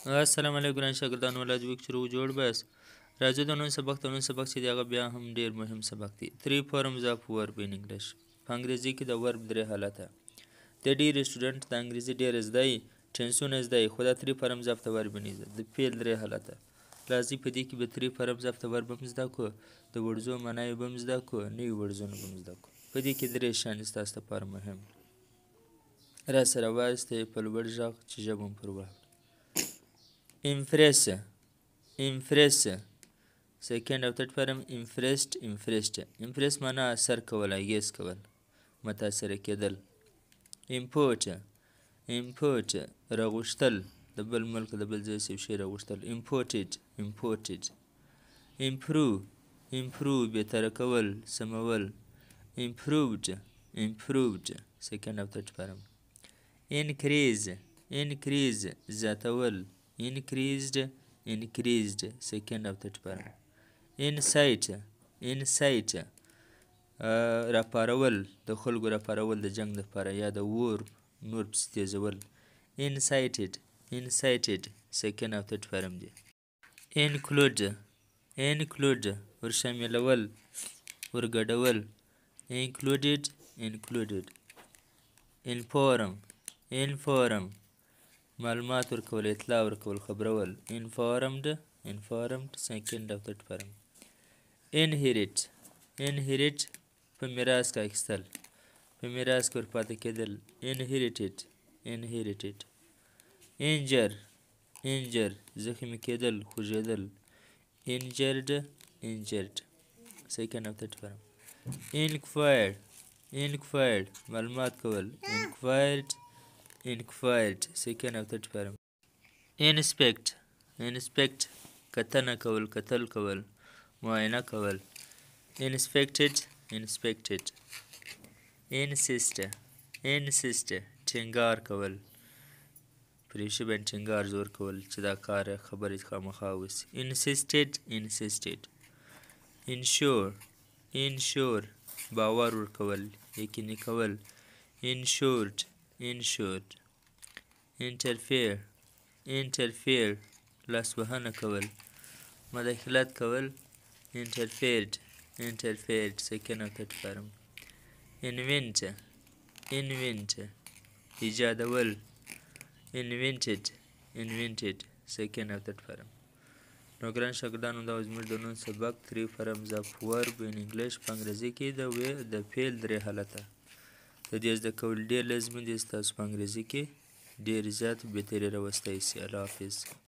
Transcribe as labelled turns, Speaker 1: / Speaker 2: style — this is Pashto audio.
Speaker 1: السلام علیکم ګران شاګردان ولادي وک چې جوړ بس راځو د نن سبق چې دی هغه بیا هم ډیر مهم سبق دی 3 forms of verb in English په انګریزي کې د verb درې حالته د ډیر سټوډنټ د انګریزي ډیر زده ټنسونه زده خو دا 3 forms of the verb نه زده د فعل درې حالته راځي په دې کې به 3 forms of the verb هم زده کو د ورځو معنی به هم زده کو نوې ورځونه به هم زده کو په دې کې درې شان ستاسو لپاره مهم را سره واسطه په لوړ ځای چې ژبه هم پر وخت impress second او third form impress معنا اثر کول اغیز کول متاثر کېدل import راغوښتل د بل ملک د بل ځای څخه شی راغوښتل imported improve بهتر کول سمول improved second او third form increase زیاتول increased second او third form incite راپارول د خلکو راپارول د جنگ لپاره یا د نور پسې تیزول incited second او third form دی include ورشاملول ورګډول included inform معلومات ورکول اطلاع ورکول خبرول informed second او third form inherit په میراث کې اخیستل په میراث کې ورپاتې کېدل inherited injure زخمي کېدل خوږېدل injured second او third form inquired معلومات کول inquired second او third form inspect کتنه کول کتل کول معاینه کول inspected insist ټینګار کول پرې شی باندې ټینګار زور کول چې دا کار خبرې خامخا وسي insisted ensure باور ورکول یقیني کول ensured interfere لاسوهنه کول مداخلت کول interfered second او third form invent ایجادول invented second او third form نو ګران شاګردانو دا زموږ د نن سبق 3 forms of verb in English په انګریزي کې د فعل درې حالته د دې زده کول ډېر لازمي دي ستاسو په انګریزي کې ډېر زیات بهتري راوستی سي الله حافظ